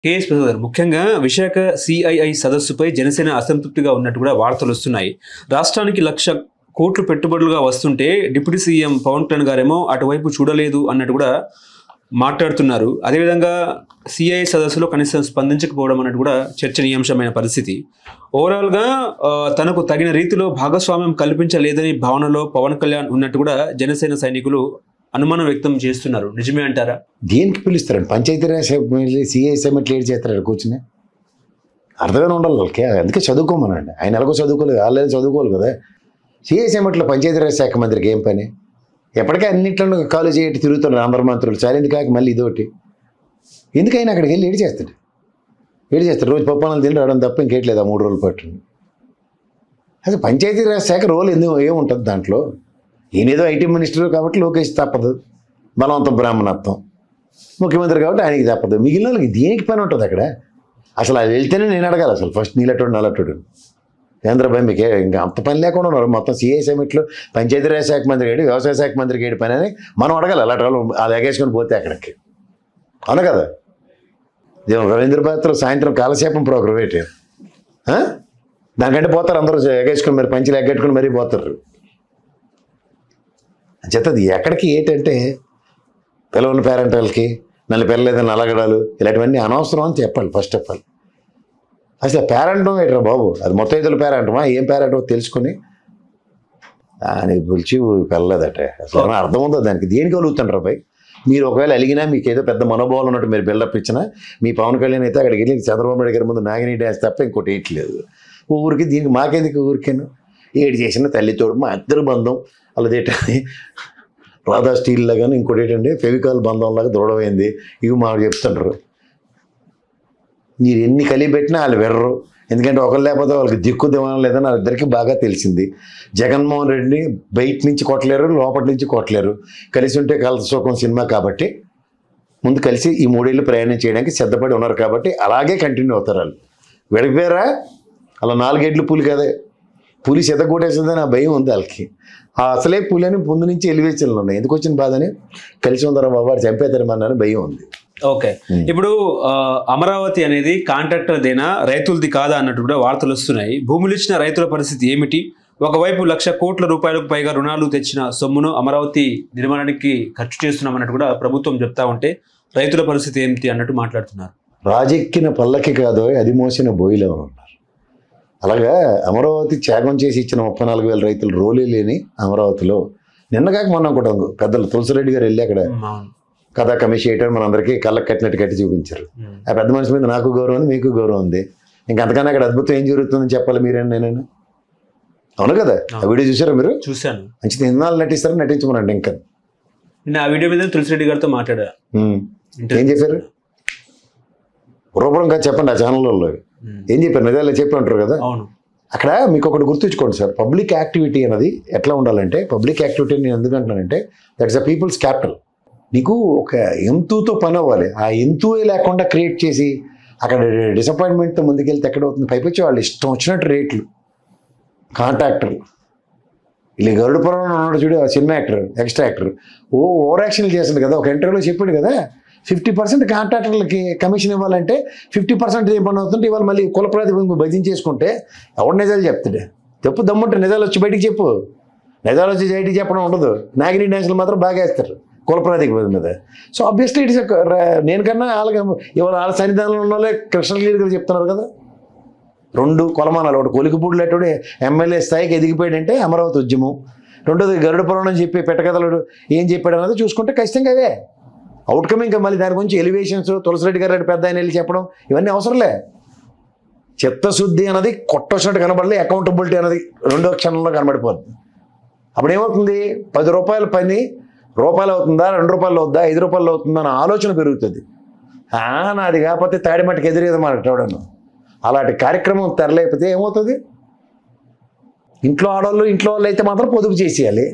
KS Prasad గారు, ముఖ్యంగా Visakha CII సదస్సుపై Janasena అసంతృప్తిగా ఉన్నట్టు కూడా వార్తలు వస్తున్నాయి. రాష్ట్రానికి 1,00,000 కోట్లు పెట్టుబడులుగా వస్తుంటే డిప్యూటీ సీఎం పవన్ కళ్యాణ్ గారేమో అటువైపు చూడలేదు అన్నట్టు కూడా మాట్లాడుతున్నారు. అదేవిధంగా సిఐఐ సదస్సులో కనీసం స్పందించకపోవడం అన్నట్టు కూడా చర్చనీయాంశమైన పరిస్థితి. ఓవరాల్గా తనకు తగిన రీతిలో భాగస్వామ్యం కల్పించలేదని భావనలో పవన్ కళ్యాణ్ ఉన్నట్టు కూడా జనసేన సైనికులు అనుమానం వ్యక్తం చేస్తున్నారు. నిజమే అంటారా? దేనికి పిలుస్తారండి? పంచాయతీరాజ్ సిఐ సమిట్ లీడ్ చేస్తాడు కూర్చుని. అర్థమైనా ఉండాలి వాళ్ళకి. అందుకే చదువుకోమనండి. ఆయన ఎలాగో చదువుకోలేదు, వాళ్ళు చదువుకోవాలి కదా. సిఐ సమిట్లో పంచాయతీరాజ్ శాఖ మంత్రికి ఏం పని? ఎప్పటికీ అన్నింటిలో కాలేజీ ఏంటి తిరుగుతున్నారు అందరు మంత్రులు. చాలింది కాక మళ్ళీ ఇదోటి. ఎందుకైనా అక్కడికి వెళ్ళి ఏడు చేస్తాడు. రోజు పప్పానాలు తిని రావడం తప్ప ఇంకేట్లేదు ఆ 3 రోజులు పట్టింది. అసలు పంచాయతీరాజ్ శాఖ రోల్ ఎందుకు ఏముంటుంది దాంట్లో? ఈయనేదో ఐటీ మినిస్టర్ కాబట్టి లోకేష్ తప్పదు, బలవంతం బ్రాహ్మణత్వం. ముఖ్యమంత్రి కాబట్టి ఆయనకి తప్పదు. మిగిలిన వాళ్ళకి దేనికి పని ఉంటుంది అక్కడ? అసలు అది వెళ్తేనే నేను అడగాలి అసలు ఫస్ట్ నీలటోడు నల్లటోడు చంద్రబాబు మీకు ఇంకా అంత పని లేకుండా ఉన్నారు. మొత్తం సిఐ సమిట్లో పంచాయతీరాజ్ శాఖ మంత్రి ఏడు, వ్యవసాయ శాఖ మంత్రికి ఏడు పని అని మనం అడగాలి. అలాంటి వాళ్ళు అది ఎగేసుకొని పోతే అక్కడికి అవును కదా. రవీంద్ర భారత్లో సాయంత్రం కాలక్షేపం ప్రోగ్రాం ఏంటి దానికంటే పోతారు అందరూ ఎగేసుకొని, మరి పంచులు ఎగ్గట్టుకుని మరీ పోతారు. చెత్తది ఎక్కడికి ఏంటంటే పిల్లల పేరెంట్లకి నన్ను పిల్లలేదని అలగడాలు ఇలాంటివన్నీ అనవసరం అని చెప్పాలి. ఫస్ట్ ఆఫ్ ఆల్ అసలు పేరెంటం ఏంట్రా బాబు? అది మొత్తం ఇతరుల పేరెంటమా? ఏం పేరెంటో తెలుసుకొని దాన్ని పిలిచి వెళ్ళలేదట. అసలు అర్థం ఉందో దానికి? దేనికి కలుగుతుంటారు అబ్బాయి? మీరు ఒకవేళ అలిగినా మీకు ఏదో పెద్ద మనోభావాలు ఉన్నట్టు మీరు బిల్డప్ ఇచ్చినా మీ పవన్ కళ్యాణ్ అయితే అక్కడికి వెళ్ళి చంద్రబాబు నాయుడు గారి ముందు నాగిని డ్యాన్స్ తప్ప ఇంకోటి వేయట్లేదు. ఊరికి దీనికి మాకెందుకు ఊరికేను? ఏడు చేసిన తల్లితోడు మా ఇద్దరు బంధం అలాదేంటండి రాధా స్టీల్ లాగానే ఇంకోటి ఏంటంటే ఫెవికాల్ బంధంలాగా దృఢమైంది. ఇవి మాకు చెప్తుంటారు. మీరు ఎన్ని కలిపి పెట్టినా వాళ్ళు వెర్రరు. ఎందుకంటే ఒకరు లేకపోతే వాళ్ళకి దిక్కు దివానం లేదని వాళ్ళిద్దరికీ బాగా తెలిసింది. జగన్మోహన్ రెడ్డిని బయట నుంచి కొట్టలేరు, లోపటి నుంచి కొట్టలేరు. కలిసి ఉంటే కలత సుఖం సినిమా కాబట్టి ముందు కలిసి ఈ 3 ఏళ్ళు ప్రయాణం చేయడానికి సిద్ధపడి ఉన్నారు కాబట్టి అలాగే కంటిన్యూ అవుతారు. వాళ్ళు విడిపోయారా? అలా 4 ఏళ్ళు పులి కదే, పులి చెత్తగొట్టేసిందని ఆ భయం ఉంది వాళ్ళకి. ఆ అసలే పులి అని ముందు నుంచి ఎలివేషన్లు ఉన్నాయి. ఎందుకు వచ్చిన బాధని కలిసి ఉందరా బాబు వాడు చంపేతారమని భయం ఉంది. ఓకే, ఇప్పుడు అమరావతి అనేది కాంట్రాక్టర్దేనా రైతులది కాదా అన్నట్టు కూడా వార్తలు వస్తున్నాయి. భూములు ఇచ్చిన రైతుల పరిస్థితి ఏమిటి? ఒకవైపు 1,00,000 కోట్ల రూపాయలకు పైగా రుణాలు తెచ్చిన సొమ్మును అమరావతి నిర్మాణానికి ఖర్చు చేస్తున్నాం అన్నట్టు కూడా ప్రభుత్వం చెప్తా ఉంటే రైతుల పరిస్థితి ఏమిటి అన్నట్టు మాట్లాడుతున్నారు. రాజెక్కిన పల్లకి కాదో అది మోసిన బోయిలో ఉన్నారు. అలాగా అమరావతి త్యాగం చేసి ఇచ్చిన 34,000 రైతులు రోలే లేని అమరావతిలో నిన్నగాక మొన్న కూడా పెద్దలు తులసిరెడ్డి గారు వెళ్ళి అక్కడ కథా కమిషన్ చేయటం మనందరికీ కళ్ళకు కట్టినట్టు కట్టి చూపించారు. ఆ పెద్ద మనిషి మీద నాకు గౌరవం ఉంది, మీకు గౌరవం ఉంది. ఇంకంతకన్నా అక్కడ అద్భుతం ఏం జరుగుతుందని చెప్పాలి మీరేనా నేనైనా? అవును కదా. ఆ వీడియో చూసారా మీరు? చూశాను. మంచిది. ఎన్నాళ్ళు నటిస్తారో నటించమనండి. ఇంకా నేను ఆ వీడియో మీద తులసిరెడ్డి గారితో మాట్లాడా. ఏం చెప్పారు? రూపంగా చెప్పండి. ఆ ఛానల్లో ఏం చెప్పారు? నిజాలు చెప్పి ఉంటారు కదా. అవును. అక్కడ మీకు ఒకటి గుర్తుంచుకోండి సార్. పబ్లిక్ యాక్టివిటీ అనేది ఎట్లా ఉండాలంటే, పబ్లిక్ యాక్టివిటీ నేను ఎందుకంటున్నానంటే దట్స్ ద పీపుల్స్ క్యాపిటల్. నీకు ఒక ఎంతూతో పని అవ్వాలి. ఆ ఎంతూయే లేకుండా క్రియేట్ చేసి అక్కడ డిసప్పాయింట్మెంట్తో ముందుకెళ్తే ఎక్కడవుతుంది? పైపొచ్చి వాళ్ళు ఇష్టం వచ్చినట్టు రేట్లు కాంట్రాక్టర్లు. ఇలా గరుడుపురం ఉన్నాడు చూడు, ఆ cinema actor, extra actor over యాక్షన్లు చేస్తుంది కదా. ఒక ఇంటర్వ్యూలో చెప్పాడు కదా 50% కాంట్రాక్టర్లకి కమిషన్ ఇవ్వాలంటే 50% ఏ పని అవుతుంటే ఇవాళ మళ్ళీ కులప్రాతిపదికన భజన చేసుకుంటే ఎవడు నిజాలు చెప్తాడు? చెప్పు, దమ్ముంటే నిజాలు వచ్చి బయటికి చెప్పు. నిజాలు వచ్చి బయటికి చెప్పడం ఉండదు. నాగిని డ్యాన్సులు మాత్రం బాగా వేస్తారు కులప్రాతిపదిక మీద. సో ఆబ్వియస్లీ ఇట్స్ నేను కన్నా వాళ్ళకి ఇవాళ వాళ్ళ సన్నిధానంలో ఉన్న వాళ్ళే కృష్ణలీలు చెప్తున్నారు కదా. 2 కొలమానాలు. ఒకటి కొలికిపూడిలేటోడు ఎమ్మెల్యే స్థాయికి ఎదిగిపోయాడంటే అమరావతి ఉద్యమం. రెండోది గరుడపురం అని చెప్పి పెట్టకథలుడు ఏం చెప్పాడు అన్నది చూసుకుంటే ఖచ్చితంగా అవే అవుట్కమ్. ఇంకా మళ్ళీ దాని గురించి ఎలివేషన్స్ తులసిరెడ్డి గారు పెద్ద ఆయన వెళ్ళి చెప్పడం ఇవన్నీ అవసరంలే. చిత్తశుద్ధి అన్నది కొట్టొచ్చినట్టు కనబడలే, అకౌంటబిలిటీ అన్నది 2వ క్షణంలో కనబడిపోతుంది. అప్పుడు ఏమవుతుంది? 10 రూపాయల పని రూపాయలు అవుతుందా, 2 రూపాయలు అవుతుందా, 5 రూపాయలు అవుతుందా అన్న ఆలోచన పెరుగుతుంది. నాది కాకపోతే తాడిమట్టుకు ఎదురేది మాట్లాడను. అలాంటి కార్యక్రమం తెరలేకపోతే ఏమవుతుంది? ఇంట్లో ఆడవాళ్ళు ఇంట్లో వాళ్ళు అయితే మాత్రం పొదుపు చేసేయాలి.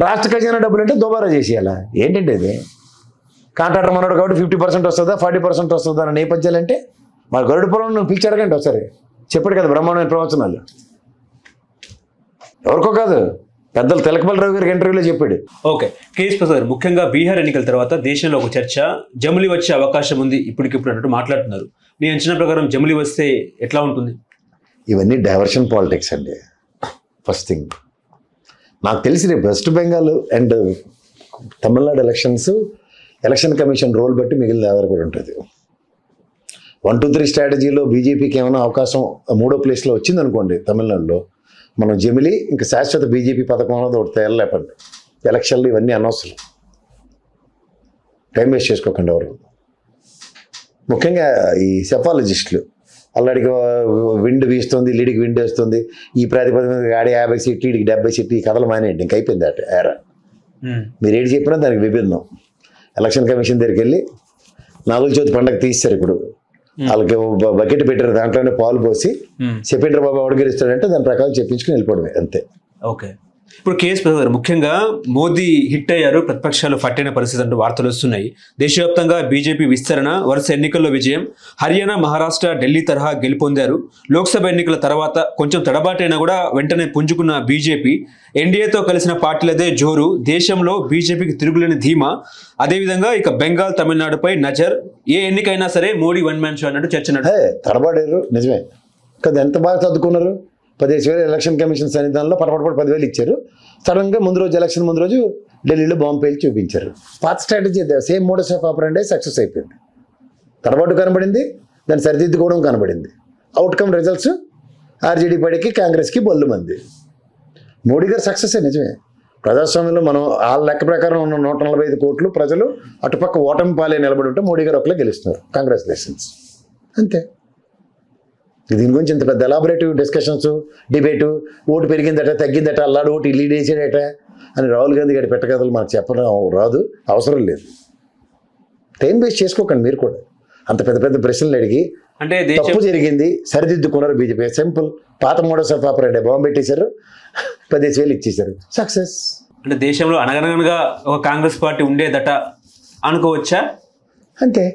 రాష్ట్ర ఖజానా డబ్బులు అంటే దుబారా చేసేయాలా? ఏంటంటే ఇది కాంట్రాక్టర్ మనోడు కాబట్టి 50% వస్తుందా 40% వస్తుందా అన్న నేపథ్యాలు అంటే మరి గరుడుపురం నువ్వు పిలిచి అడగండి ఒకసారి. చెప్పాడు కదా బ్రహ్మాండమైన ప్రవచనాలు. ఎవరికో కాదు, పెద్దలు తెలకపల్లి రావు గారికి ఇంటర్వ్యూలో చెప్పాడు. ఓకే, కేఎస్ ప్రసాద్, ముఖ్యంగా బీహార్ ఎన్నికల తర్వాత దేశంలో ఒక చర్చ జమిలి వచ్చే అవకాశం ఉంది ఇప్పటికిప్పుడు అన్నట్టు మాట్లాడుతున్నారు. మీ అంచనా ప్రకారం జమిలి వస్తే ఎట్లా ఉంటుంది? ఇవన్నీ డైవర్షన్ పాలిటిక్స్ అండి. ఫస్ట్ థింగ్ నాకు తెలిసి రేపు West Bengal and Tamil Nadu election commission role బట్టి మిగిలిన ఆధారపడి ఉంటుంది. 1, 2, 3 స్ట్రాటజీలో బీజేపీకి ఏమైనా అవకాశం 3వ ప్లేస్లో వచ్చిందనుకోండి తమిళనాడులో, మనం జమిలి ఇంకా శాశ్వత బీజేపీ పథకం అనేది ఒకటి తయారులేపండి. ఎలక్షన్లు ఇవన్నీ అనవసరం, టైం వేస్ట్ చేసుకోకండి ఎవరు. ముఖ్యంగా ఈ సెఫాలజిస్టులు అల్లాడికి విండ్ వీస్తుంది, లీడికి విండ్ వేస్తుంది, ఈ ప్రాతిపదిక మీద ఆడి 50 సీట్లు వీడికి 70 సీట్లు, ఈ కథలు మానేయండి. ఇంక అయిపోయింది అట ఏరా. మీరు ఏడు చెప్పినా దానికి విభిన్నం. ఎలక్షన్ కమిషన్ దగ్గరికి వెళ్ళి నాగుల చవితి పండగ తీస్తారు. ఇప్పుడు వాళ్ళకి బకెట్ పెట్టారు, దాంట్లోనే పాలు పోసి చెప్పండి బాబు ఎవడు గెలుస్తాడంటే దాని ప్రకారం చెప్పించుకుని వెళ్ళిపోవడమే అంతే. ఓకే, ఇప్పుడు కేఎస్ ప్రసాద్ గారు, ముఖ్యంగా మోదీ హిట్ అయ్యారు, ప్రతిపక్షాలు పట్టిన పరిస్థితి అంటూ వార్తలు వస్తున్నాయి. దేశవ్యాప్తంగా బీజేపీ విస్తరణ, వరుస ఎన్నికల్లో విజయం, హర్యానా, మహారాష్ట్ర, ఢిల్లీ తరహా గెలుపొందారు. లోక్సభ ఎన్నికల తర్వాత కొంచెం తడబాటైనా కూడా వెంటనే పుంజుకున్న బీజేపీ, ఎన్డీఏతో కలిసిన పార్టీలదే జోరు, దేశంలో బీజేపీకి తిరుగులేని ధీమా. అదేవిధంగా ఇక బెంగాల్, తమిళనాడుపై నజర్, ఏ ఎన్నికైనా సరే మోడీ వన్ మ్యాన్ షో అన్నట్టు చర్చ. తడబాడారు నిజమే కదా, ఎంత బాగా చదువుకున్నారు. 15,000 ఎలక్షన్ కమిషన్ సన్నిధానంలో పటపట 10,000 ఇచ్చారు. సడన్గా ముందు రోజు ఎలక్షన్ ముందు రోజు ఢిల్లీలో బాంబు పేల్చి చూపించారు. పాత strategy same modus of operandi success అయిపోయింది. తడబాటు కనబడింది, దాన్ని సరిదిద్దుకోవడం కనబడింది. అవుట్కమ్ రిజల్ట్స్ ఆర్జేడీ పడికి కాంగ్రెస్కి బొల్లు మంది. మోడీ గారు సక్సెస్ నిజమే. ప్రజాస్వామ్యంలో మనం ఆ లెక్క ప్రకారం ఉన్న 145 కోట్లు ప్రజలు అటుపక్క ఓటమి పాలే నిలబడి ఉంటే మోడీ గారు ఒకలే గెలుస్తున్నారు. కంగ్రాచులేషన్స్ అంతే. దీని గురించి ఇంత పెద్ద ఎలాబరేటివ్ డిస్కషన్స్, డిబేటు, ఓటు పెరిగిందట తగ్గిందట, అల్లాడు ఓటు లీడ్ వేసాడట అని రాహుల్ గాంధీ గారి పెట్టకథలు మనకు చెప్పడం రాదు, అవసరం లేదు. టైం వేస్ట్ చేసుకోకండి మీరు కూడా. అంత పెద్ద పెద్ద ప్రశ్నలు అడిగి అంటే తప్పు జరిగింది సరిదిద్దుకున్నారు బీజేపీ. సింపుల్, పాత మోడల్స్ ఆఫ్ ఆపరేండే బాంబు పెట్టేశారు, 10,000 ఇచ్చేశారు, సక్సెస్. అంటే దేశంలో అనగనగా ఒక కాంగ్రెస్ పార్టీ ఉండేదట అనుకోవచ్చా? అంతే.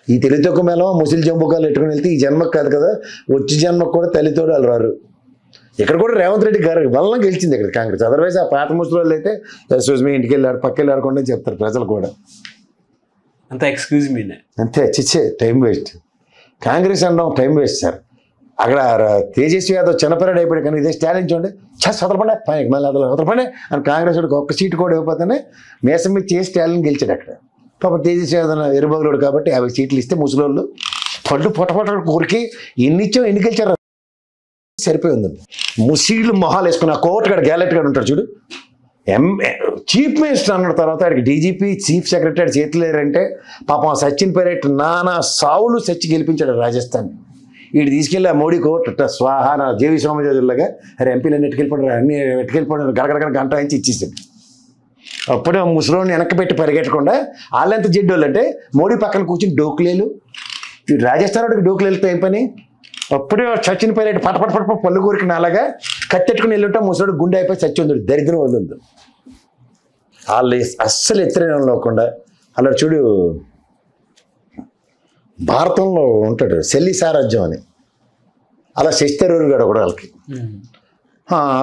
ఈ తెలితొక్క మేళం ముసిలి జంబుకాలు ఎట్టుకుని వెళ్తే ఈ జన్మకు కాదు కదా, వచ్చి జన్మకు కూడా తల్లితోడు వాళ్ళు రారు. ఇక్కడ కూడా రేవంత్ రెడ్డి గారు వల్ల గెలిచింది ఇక్కడ కాంగ్రెస్. అదర్వైజ్ ఆ పాత ముసలి వాళ్ళు అయితే మీ ఇంటికి వెళ్ళారు పక్క వెళ్ళారకుండా చెప్తారు ప్రజలు కూడా. అంత ఎక్స్క్యూజ్ మీ అంతే, చిచ్చే టైం వేస్ట్. కాంగ్రెస్ అనడం టైం వేస్ట్ సార్. అక్కడ తేజస్వి యాదవ్ చిన్నపిల్లడు అయిపోయాడు, కానీ ఇదే స్టాలిన్ చూడండి, వదలపండే పైకి మళ్ళీ వదలపండే అని కాంగ్రెస్ వాడికి ఒక్క సీటు కూడా ఇవ్వకపోతేనే మేసం మీద చేసి స్టాలిన్ గెలిచాడు అక్కడ. పాప తేజస్వి యాదవ్ ఎరుబగులోడు కాబట్టి 50 సీట్లు ఇస్తే ముసలోళ్ళు పళ్ళు పొట్టపొట్ట కోరికి ఎన్ని ఇచ్చాం ఎన్ని గెలిచారు సరిపోయి ఉందండి. ముసీళ్ళు మొహాలు వేసుకుని ఆ కోర్టుగాడు గ్యాలెట్ గాడు ఉంటాడు చూడు, చీఫ్ మినిస్టర్ అన్న తర్వాత ఆడికి డీజీపీ చీఫ్ సెక్రటరీ చేతులు లేరంటే పాపం సచిన్ పైలట్ నానా సావులు సచ్చి గెలిపించాడు రాజస్థాన్. వీడు తీసుకెళ్ళి ఆ మోడీ కోర్టు స్వాహా నా జేవి సోమజోజులాగా అరే ఎంపీలన్నీ ఎట్టుకెళ్ళిపోయారు, అన్ని ఎట్టుకెళ్ళిపోయారు, గడగడ గంట నుంచి ఇచ్చేసాడు. అప్పుడే ముసలోని వెనక్కి పెట్టి పరిగెట్టకుండా వాళ్ళెంత జిడ్డోళ్ళు అంటే మోడీ పక్కన కూర్చుని డోకులేలు, రాజస్థాన్ వాడికి డోకులేలుతో ఏం పని. అప్పుడే సచిన్ పైలట్ పటపట పళ్ళు కోరికి నాలాగా కత్తెట్టుకుని వెళ్ళుంటే ముసలోడు గుండె అయిపోయి చచ్చి ఉంది, దరిద్రం వాళ్ళు ఉంది. వాళ్ళు అస్సలు ఎత్తరేం లేకుండా అలా చూడు. భారతంలో ఉంటాడు శల్లి సారాజ్యం అని, అలా శశితరూరు గారు ఒకడు వాళ్ళకి.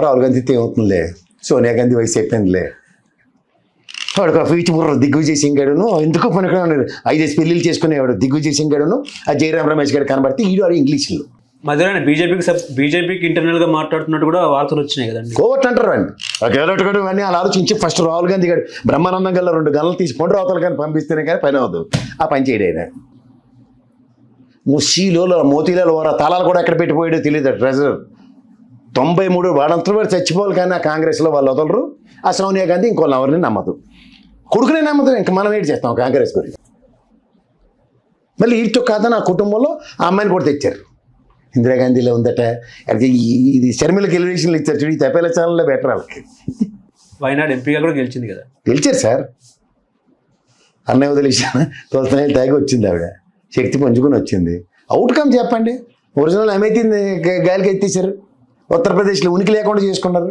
రాహుల్ గాంధీతో ఏమవుతుందిలే, సోనియా గాంధీ వయసు అయిపోయిందిలే, వాడికి పీచి బుర్ర దిగ్విజయ్ సింగ్ గాడును ఎందుకు పనికిరాడు 5 పెళ్ళిళ్ళు చేసుకునేవాడు దిగ్విజయ్ సింగ్ గాడును ఆ జయరామ్ రమేష్ గారు కనబడితే ఈడు ఇంగ్లీష్లో మధ్యలో బీజేపీకి ఇంటర్నల్ గా మాట్లాడుతున్నట్టు కూడా వార్తలు వచ్చినాయి కదండి. కోవట్ అంటారు అండి గెలటగడు అని అలా ఆలోచించి ఫస్ట్ రాహుల్ గాంధీ గారు బ్రహ్మానందం గల 2 గంటలు తీసి పొండి రావతలు కానీ పంపిస్తేనే కానీ పని అవ్వదు. ఆ పని చేయడు ఆయన. ముషీలో మోతీలలో తాళాలు కూడా ఎక్కడ పెట్టిపోయాడో తెలియదు. ట్రెజరర్ 93 వాడంతా వాడు చచ్చిపోవాలి, కానీ ఆ కాంగ్రెస్లో వాళ్ళు వదలరు. ఆ సోనియా గాంధీ ఇంకోళ్ళు ఎవరిని నమ్మదు, కొడుకునే నమ్మదు. ఇంకా మనం ఏంటి చేస్తాం కాంగ్రెస్ గురించి. మళ్ళీ వీటితో కాదని ఆ కుటుంబంలో ఆ అమ్మాయిని కూడా తెచ్చారు. ఇందిరాగాంధీలో ఉందట, ఇది షర్మిలకి ఎలివేషన్లు ఇచ్చారు చూడు, ఈ తపేల ఛానల్లో బెటర్ వాళ్ళకి. వైనాడు ఎంపీగా కూడా గెలిచింది కదా, గెలిచారు సార్. అన్నయ్య వదిలేసిన తోస్తనే తాగి వచ్చింది ఆవిడ, శక్తి పంచుకొని వచ్చింది. అవుట్కమ్ చెప్పండి. ఒరిజినల్ అమైతే గాలికి ఎత్తేసారు, ఉత్తరప్రదేశ్లో ఉనికి లేకుండా చేసుకున్నారు.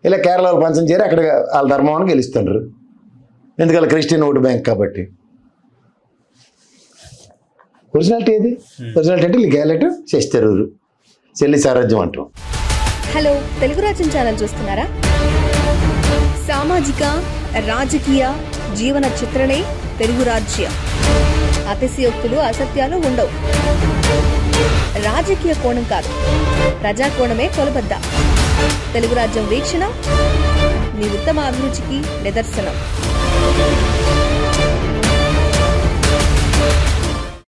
ఇలా కేరళలో పంచం చేరి అక్కడ వాళ్ళ ధర్మాన్ని గెలుస్తున్నారు, ఎందుకలా క్రిస్టియన్ ఓటు బ్యాంక్ కాబట్టి. ఒరిజినాలిటీ ఏది? ఒరిజినాలిటీ అంటే లీగాలిటీ శశితరూరు చెల్లి సారాజ్యం అంటాం. హలో, తెలుగు రాజ్యం ఛానల్ చూస్తున్నారా? సామాజిక రాజకీయ జీవన చిత్రణే తెలుగు రాజ్యం. అతిశయోక్తులు అసత్యాలు ఉండవు. రాజకీయ కోణం కాదు, ప్రజా కోణమే కొలబద్ద. తెలుగు రాజ్యం వీక్షణ మీ ఉత్తమ అభిరుచికి నిదర్శనం.